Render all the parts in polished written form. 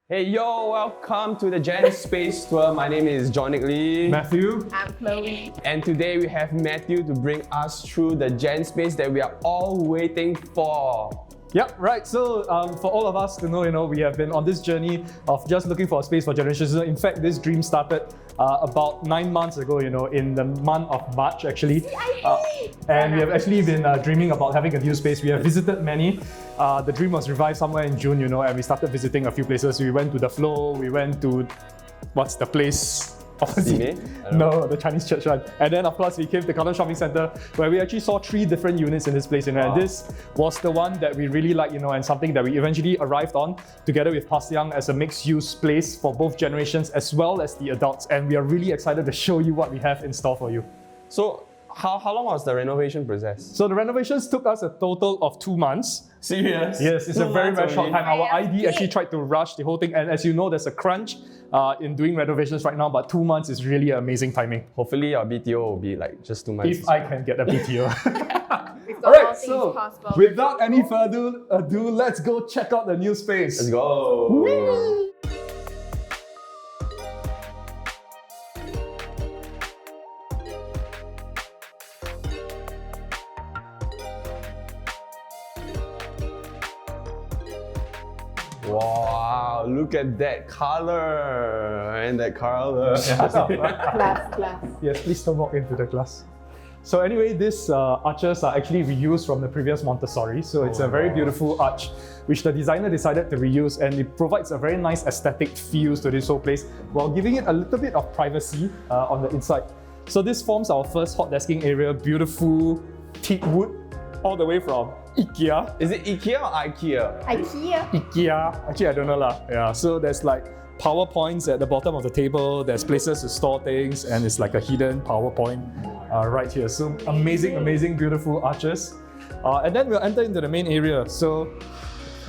Hey yo, welcome to the Gen Space Tour. My name is Johnick Lee. Matthew. I'm Chloe. And today we have Matthew to bring us through the Gen Space that we are all waiting for. Yep, right. So for all of us to know, we have been on this journey of just looking for a space for generations. In fact, this dream started about 9 months ago, in the month of March actually. And we have actually been dreaming about having a new space. We have visited many. The dream was revived somewhere in June, and we started visiting a few places. We went to the Flow, we went to, what's the place? No, the Chinese church one. And then of course we came to Katong Shopping Centre where we actually saw 3 different units in this place. And this was the one that we really liked, and something that we eventually arrived on together with Pas Yang as a mixed-use place for both generations as well as the adults. And we are really excited to show you what we have in store for you. So, how long was the renovation process? So the renovations took us a total of 2 months. Serious? Yes, it's a very short time. Our ID IFT. actually tried to rush the whole thing, and as you know, there's a crunch in doing renovations right now, but 2 months is really amazing timing. Hopefully your BTO will be like just 2 months. If I can get a BTO. We've got all Alright, things so possible. without any further ado, let's go check out the new space. Let's go. Wow, look at that color and that color. Glass. Yes, please don't walk into the glass. So anyway, these arches are actually reused from the previous Montessori. So it's a very beautiful arch, which the designer decided to reuse, and it provides a very nice aesthetic feel to this whole place, while giving it a little bit of privacy on the inside. So this forms our first hot desking area, beautiful teak wood, all the way from IKEA. Is it IKEA or IKEA? IKEA. Actually, I don't know lah. Yeah. So there's like PowerPoints at the bottom of the table. There's places to store things, and it's like a hidden PowerPoint right here. So amazing, beautiful arches. And then we'll enter into the main area. So,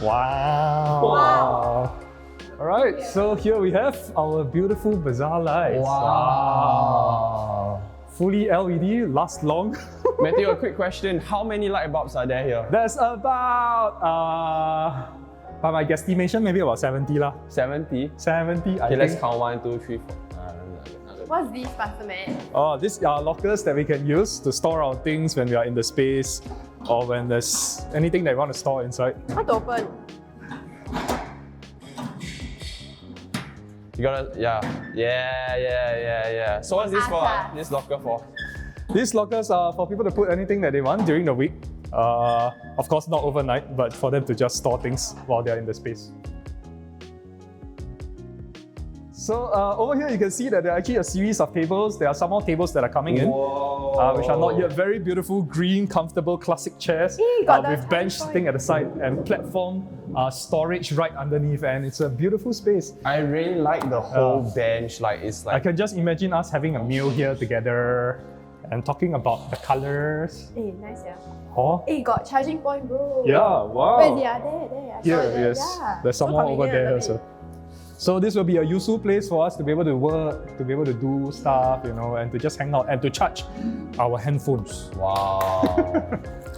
wow. All right. So here we have our beautiful bazaar lights. Wow. Fully LED, last long. Matthew, a quick question. How many light bulbs are there here? There's about, by my guesstimation, maybe about 70 lah. 70? 70, I Okay, let's think. count 1, 2, 3, 4. What's this, Pastor Man? Oh, these are lockers that we can use to store our things when we are in the space, or when there's anything that we want to store inside. How to open? You gotta, yeah. So what's this for? This locker for? These lockers are for people to put anything that they want during the week. Of course, not overnight, but for them to just store things while they're in the space. So over here, you can see that there are actually a series of tables. There are some more tables that are coming in, which are not yet. Very beautiful, green, comfortable, classic chairs with bench sitting at the side and platform storage right underneath. And it's a beautiful space. I really like the whole bench. Like it's I like can just imagine us having a meal here together and talking about the colors. Nice, yeah. Oh, Got charging point, bro. yeah, wow. Where's the there? I saw Here, it there. yes. Yeah. There's some So more over convenient, there love also. it. So this will be a useful place for us to be able to work, to be able to do stuff, and to just hang out and to charge our handphones. wow.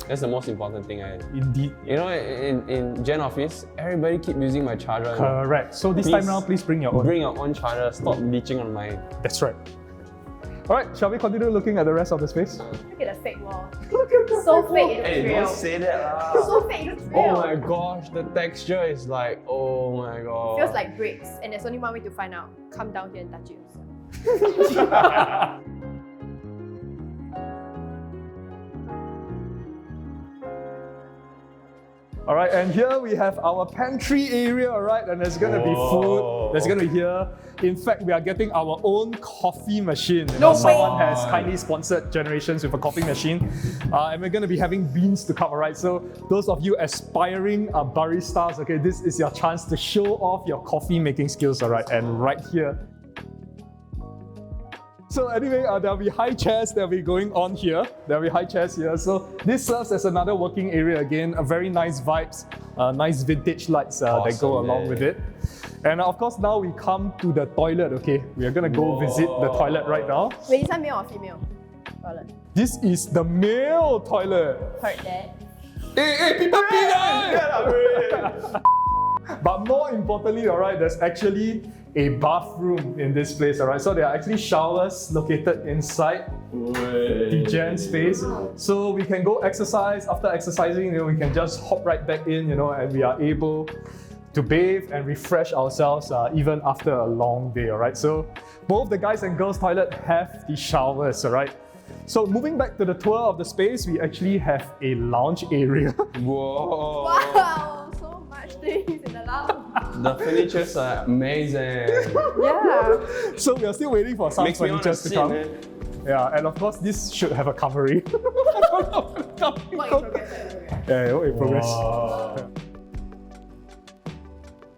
That's the most important thing. Indeed. In Gen Office, everybody keep using my charger. Correct. So this time around, please bring your own. Bring your own charger. Stop leeching on mine. That's right. All right, shall we continue looking at the rest of the space? Look at the fake wall. So fake, it's Hey, real. don't say that lah. So fake, it's real. Oh my gosh, the texture is like, oh my god. Feels like bricks, and there's only one way to find out. Come down here and touch it yourself. All right, and here we have our pantry area, all right, and there's gonna be food, there's gonna be here. In fact, we are getting our own coffee machine. Someone has kindly sponsored Generations with a coffee machine, and we're gonna be having beans to cup, all right? So those of you aspiring baristas, okay, this is your chance to show off your coffee making skills, all right, and right here. So anyway, there'll be high chairs that'll be going on here. There'll be high chairs here. So this serves as another working area again. A very nice vibes, nice vintage lights that go along with it. And of course, now we come to the toilet. Okay, we are gonna go visit the toilet right now. Wait, is that male or female? Toilet. This is the male toilet. Heard that. Hey, people, But more importantly, all right, there's actually a bathroom in this place, all right? So there are actually showers located inside the gen space. So we can go exercise. After exercising, we can just hop right back in, and we are able to bathe and refresh ourselves even after a long day, all right? So both the guys and girls toilet have the showers, all right? So moving back to the tour of the space, we actually have a lounge area. Whoa! Wow, so much things in the lounge. The furnitures are amazing. Yeah. So we are still waiting for some Makes me want furniture to to sit, come. man. Yeah, and of course this should have a covering. Work in progress. Yeah, work in progress. Wow.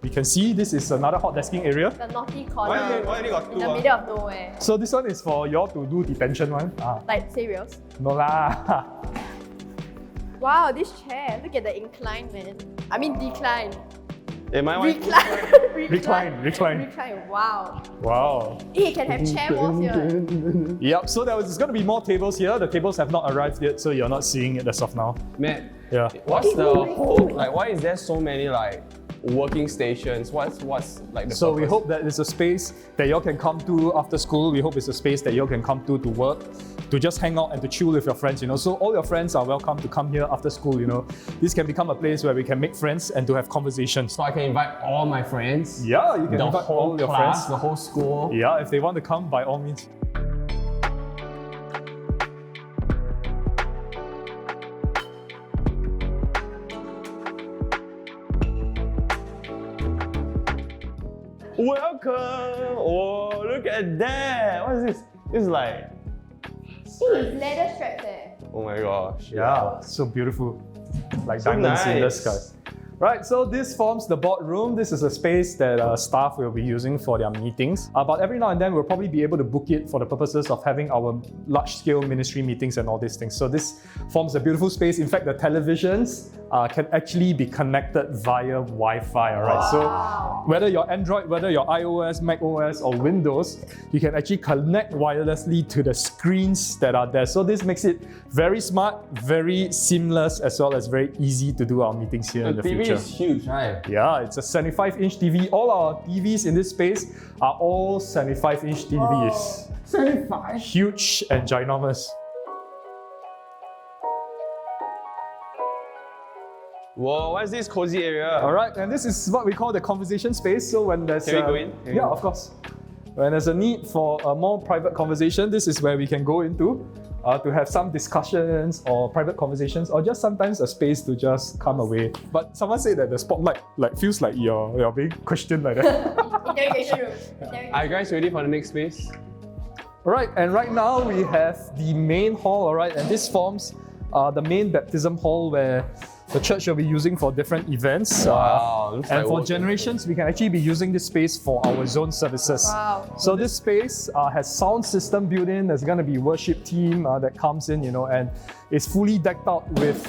We can see this is another hot desking area. The naughty Why corner only got in two? the middle of nowhere. So this one is for y'all to do detention one. Like cereals. No lah. Wow, this chair. Look at the incline, man. I mean decline. Am I Recline. Recline. Wow. Wow. Hey, you can have chair walls here. Yep, so there's going to be more tables here. The tables have not arrived yet, so you're not seeing it as of now. Man, Yeah. what's the whole, like, why is there so many, like, working stations? What's like the So we purpose? hope that it's a space that y'all can come to after school. We hope it's a space that y'all can come to work, to just hang out and to chill with your friends, So all your friends are welcome to come here after school, This can become a place where we can make friends and to have conversations. So I can invite all my friends? Yeah, you can The invite whole all your class, friends. the whole school? Yeah, if they want to come, by all means. Welcome! Oh, look at that! What is this? This is like, It's leather straps there. oh my gosh. Yeah, so beautiful. Like So diamonds in the nice. sky. Right, so this forms the boardroom. This is a space that staff will be using for their meetings. But every now and then, we'll probably be able to book it for the purposes of having our large-scale ministry meetings and all these things. So this forms a beautiful space. In fact, the televisions can actually be connected via Wi-Fi, all right? So whether you're Android, whether you're iOS, Mac OS, or Windows, you can actually connect wirelessly to the screens that are there. So this makes it very smart, very seamless, as well as very easy to do our meetings here in the The TV future. is huge, right? Yeah, it's a 75-inch TV. All our TVs in this space are all 75-inch TVs. 75? Huge and ginormous. Whoa, what is this cozy area? All right, and this is what we call the conversation space. So when there's Can we go in? Can we yeah, go? of course. When there's a need for a more private conversation, this is where we can go into to have some discussions or private conversations, or just sometimes a space to just come away. But someone said that the spotlight feels like you're being questioned like that. Interrogation room. Are you guys ready for the next space? All right, and right now we have the main hall, all right, and this forms the main baptism hall where the church will be using for different events. Wow, looks And like for work. generations, we can actually be using this space for our zone services. Wow. So this space has sound system built in. There's going to be worship team that comes in, and it's fully decked out with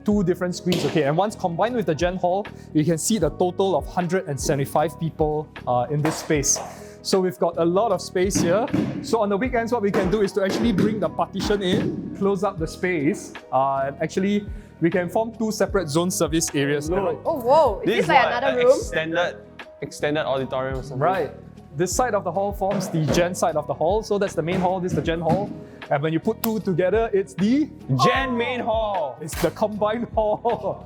2 different screens. Okay, and once combined with the Gen Hall, you can see the total of 175 people in this space. So we've got a lot of space here. So on the weekends, what we can do is to actually bring the partition in, close up the space, and actually we can form 2 separate zone service areas. Look. Oh, whoa. Is This this is like what, another an room? extended auditorium or something? Right. This side of the hall forms the Gen side of the hall. So that's the main hall, this is the Gen hall. And when you put 2 together, it's the Gen main hall! It's the combined hall.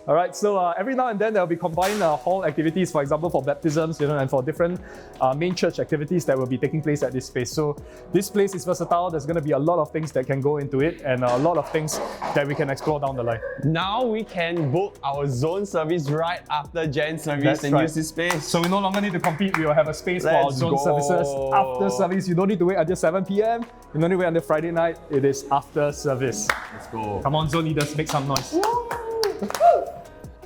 All right, so every now and then there'll be combined hall activities, for example, for baptisms, and for different main church activities that will be taking place at this space. So this place is versatile. There's going to be a lot of things that can go into it, and a lot of things that we can explore down the line. Now we can book our zone service right after Gen service That's and right. use this space. So we no longer need to compete. We will have a space for our Let's zone go. services after service. You don't need to wait until 7 p.m. You don't need to wait until Friday night. It is after service. Let's go. Come on, zone leaders, make some noise. Do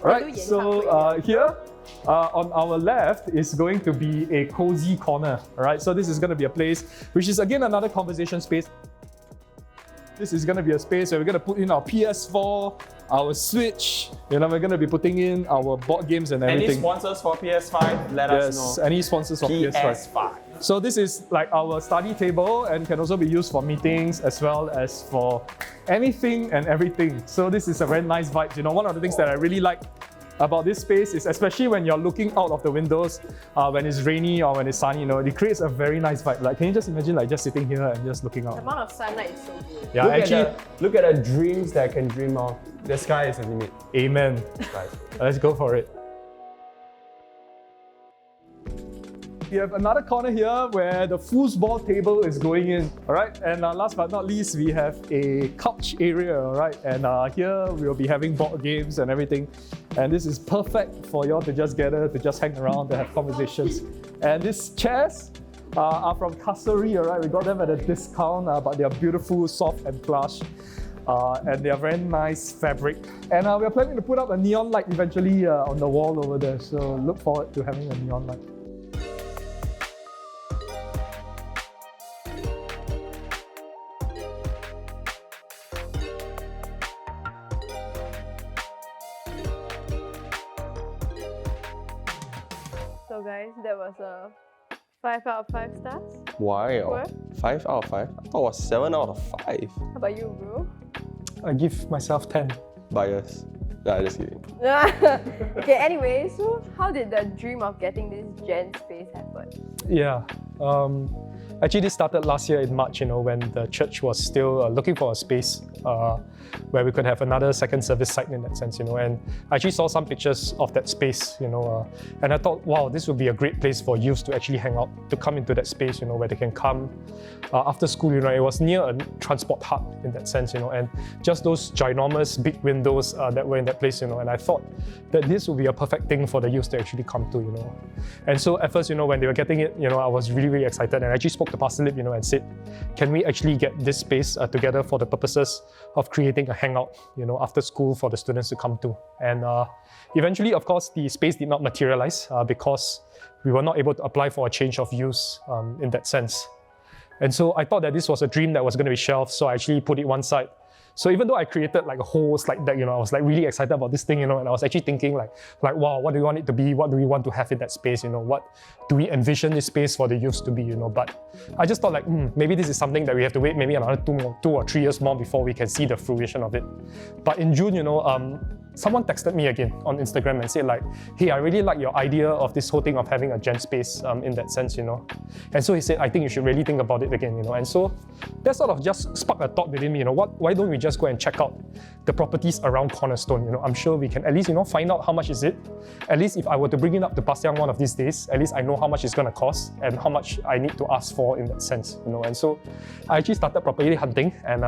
Right, yen so halfway. here on our left is going to be a cozy corner. All right, so this is going to be a place which is again another conversation space. This is going to be a space where we're going to put in our PS4, our Switch. We're going to be putting in our board games and Any everything. sponsors for PS5? Let us Yes, know. any sponsors of PS5. PS5. So this is like our study table and can also be used for meetings as well as for anything and everything. So this is a very nice vibe. One of the things that I really like about this space is, especially when you're looking out of the windows, when it's rainy or when it's sunny, it creates a very nice vibe. Like, can you just imagine like just sitting here and just looking The out? amount of sunlight is so good. Yeah, Look at the dreams that I can dream of. The sky is the limit. amen. Right. Let's go for it. We have another corner here where the foosball table is going in, all right? And last but not least, we have a couch area, all right? And here we'll be having board games and everything. And this is perfect for y'all to just gather, to just hang around, to have conversations. And these chairs are from Kasuri, all right? We got them at a discount, but they are beautiful, soft and plush. And they are very nice fabric. And we are planning to put up a neon light eventually on the wall over there. So look forward to having a neon light. So guys, that was a 5 out of 5 stars. Why? What? 5 out of 5? I thought it was 7 out of 5. How about you, bro? I give myself 10. Bias. Nah, just kidding. Okay, anyway, so how did the dream of getting this gen space happen? Yeah. Actually, this started last year in March, when the church was still looking for a space where we could have another second service site in that sense, and I actually saw some pictures of that space, and I thought, wow, this would be a great place for youth to actually hang out, to come into that space, where they can come after school, it was near a transport hub in that sense, and just those ginormous big windows that were in that place, and I thought that this would be a perfect thing for the youth to actually come to, And so at first, when they were getting it, I was really, really excited, and I actually spoke to Pastor Lip, and said, can we actually get this space together for the purposes of creating a hangout, after school for the students to come to. And eventually, of course, the space did not materialize because we were not able to apply for a change of use in that sense. And so I thought that this was a dream that was going to be shelved, so I actually put it one side. So even though I created like a whole slide deck, I was like really excited about this thing, and I was actually thinking like, wow, what do we want it to be? What do we want to have in that space? What do we envision this space for the youths to be? But I just thought like, maybe this is something that we have to wait maybe another 2 or 3 years more before we can see the fruition of it. But in June, someone texted me again on Instagram and said like, hey, I really like your idea of this whole thing of having a gen space in that sense, And so he said, I think you should really think about it again, And so that sort of just sparked a thought within me, why don't we just go and check out the properties around Cornerstone, I'm sure we can at least, find out how much is it. At least if I were to bring it up to Pasiang one of these days, at least I know how much it's going to cost and how much I need to ask for in that sense, And so I actually started property hunting, and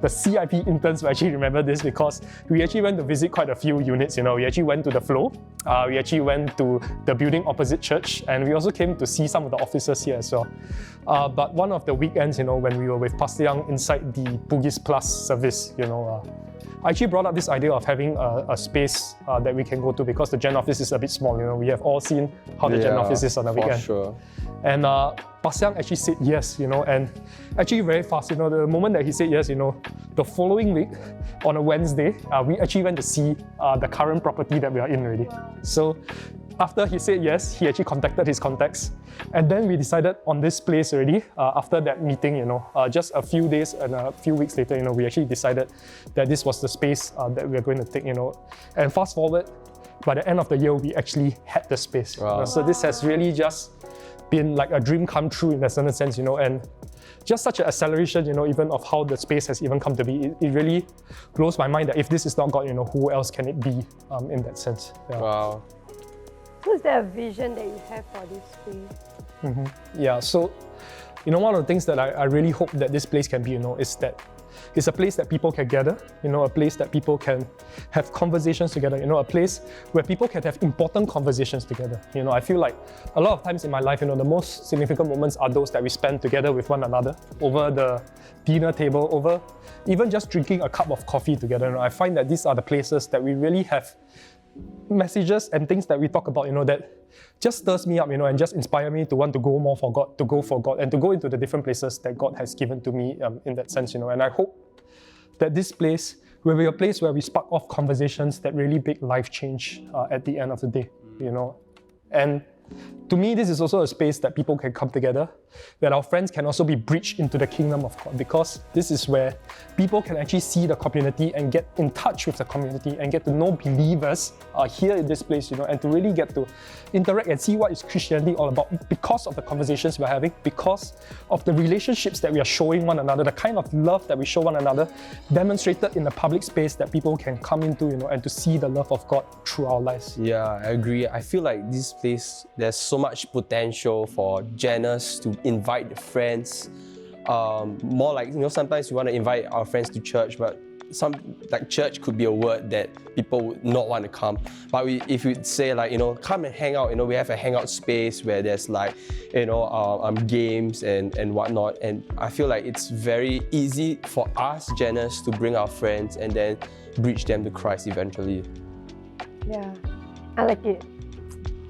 the CIP interns will actually remember this because we actually went to visit quite a few units, We actually went to the Flow, we actually went to the building opposite church, and we also came to see some of the offices here as well. But one of the weekends, when we were with Pastor Young inside the Bugis Plus service, I actually brought up this idea of having a space that we can go to because the gen office is a bit small, We have all seen how the gen office is on the weekend. Sure. And Pastor Young actually said yes, and actually very fast, the moment that he said yes, the following week on a Wednesday, we actually went to see the current property that we are in already. So after he said yes, he actually contacted his contacts, and then we decided on this place already. After that meeting, just a few days and a few weeks later, we actually decided that this was the space that we are going to take, And fast forward, by the end of the year, we actually had the space. Wow. So this has really just been like a dream come true in a certain sense, and just such an acceleration, even of how the space has even come to be. It really blows my mind that if this is not God, who else can it be in that sense? Yeah. Wow. So is there a vision that you have for this space? Yeah, so, one of the things that I really hope that this place can be, is that it's a place that people can gather, a place that people can have conversations together, a place where people can have important conversations together. I feel like a lot of times in my life, the most significant moments are those that we spend together with one another, over the dinner table, over even just drinking a cup of coffee together. I find that these are the places that we really have messages and things that we talk about, that just stirs me up, and just inspire me to want to go more for God, to go for God, and to go into the different places that God has given to me in that sense, And I hope that this place will be a place where we spark off conversations that really make life change at the end of the day, And to me, this is also a space that people can come together, that our friends can also be breached into the kingdom of God, because this is where people can actually see the community and get in touch with the community and get to know believers here in this place, and to really get to interact and see what is Christianity all about because of the conversations we're having, because of the relationships that we are showing one another, the kind of love that we show one another, demonstrated in the public space that people can come into, and to see the love of God through our lives. Yeah, I agree. I feel like this place, there's so much potential for Janice to invite the friends. More like, sometimes we want to invite our friends to church, but church could be a word that people would not want to come. But if we say come and hang out, we have a hangout space where there's games and whatnot. And I feel like it's very easy for us, Janice, to bring our friends and then bridge them to Christ eventually. Yeah, I like it.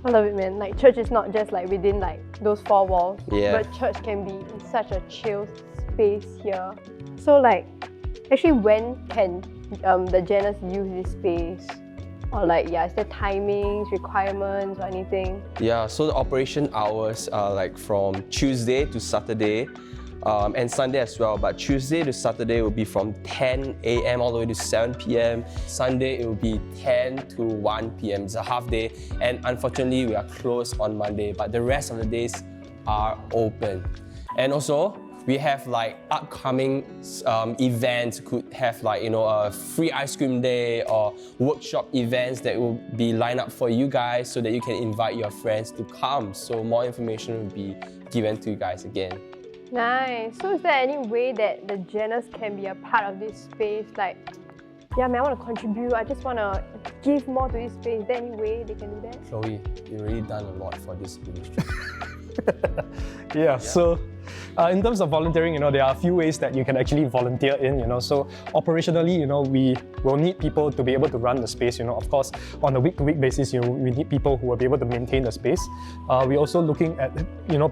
I love it, man. Like, church is not just within those four walls, but church can be in such a chill space here. So actually, when can the Janice use this space? Or is there timings, requirements, or anything? Yeah, so the operation hours are from Tuesday to Saturday, and Sunday as well. But Tuesday to Saturday will be from 10 a.m. all the way to 7 p.m. Sunday it will be 10 to 1 p.m. It's a half day, and unfortunately we are closed on Monday, but the rest of the days are open. And also, we have upcoming events, could have a free ice cream day or workshop events that will be lined up for you guys so that you can invite your friends to come. So more information will be given to you guys again. Nice. So is there any way that the Janice can be a part of this space? I want to contribute, I just want to give more to this space. Is there any way they can do that? Chloe, you've really done a lot for this ministry. So in terms of volunteering, there are a few ways that you can actually volunteer in, So operationally, we will need people to be able to run the space, Of course, on a week-to-week basis, we need people who will be able to maintain the space. We're also looking at,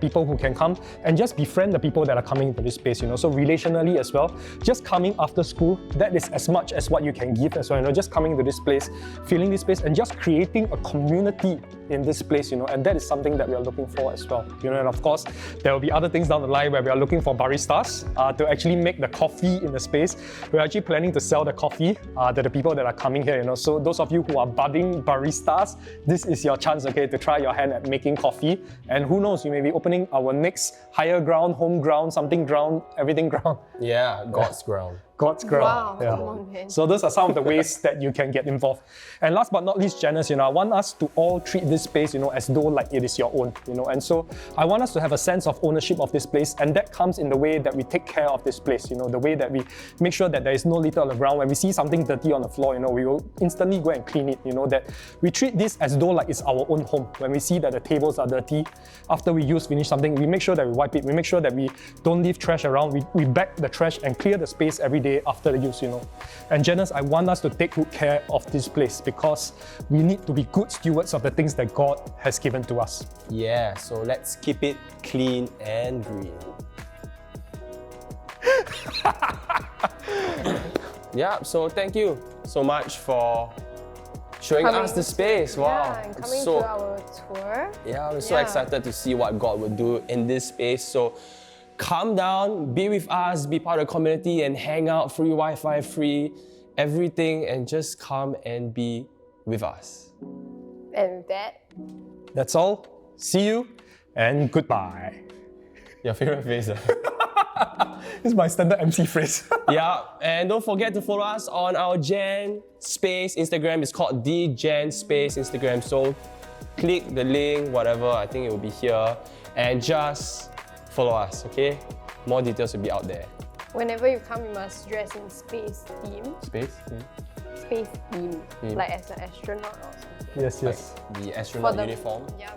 people who can come and just befriend the people that are coming into this space, So relationally as well, just coming after school, that is as much as what you can give as well, Just coming to this place, feeling this space, and just creating a community in this place, And that is something that we are looking for as well, And of course, there will be other things down the line where we are looking for baristas to actually make the coffee in the space. We're actually planning to sell the coffee to the people that are coming here, So those of you who are budding baristas, this is your chance, to try your hand at making coffee. And who knows, you may be opening our next higher ground, home ground, something ground, everything ground. Yeah, God's ground. God's ground. Wow, come on, man. So those are some of the ways that you can get involved. And last but not least, Janice, I want us to all treat this space, as though it is your own, And so I want us to have a sense of ownership of this place, and that comes in the way that we take care of this place, the way that we make sure that there is no litter on the ground. When we see something dirty on the floor, we will instantly go and clean it, that we treat this as though it's our own home. When we see that the tables are dirty, after we finish something, we make sure that we wipe it, we make sure that we don't leave trash around, we bag the trash and clear the space every day after the use, And Janice, I want us to take good care of this place because we need to be good stewards of the things that God has given to us. Yeah, so let's keep it clean and green. Yeah, so thank you so much for showing us the space. Wow. Yeah, and coming to our tour. Yeah, we're so excited to see what God will do in this space. So come down, be with us, be part of the community and hang out, free Wi-Fi, free everything, and just come and be with us. And with that, that's all. See you and goodbye. Your favorite phrase? This is my standard MC phrase. Yeah, and don't forget to follow us on our Jan Space Instagram. It's called the Jan Space Instagram. So click the link, whatever, I think it will be here, and just follow us, okay? More details will be out there. whenever you come, you must dress in space theme. Space? Space theme. Like as an astronaut or something. Yes, yes. Like the astronaut For the- uniform. Yeah,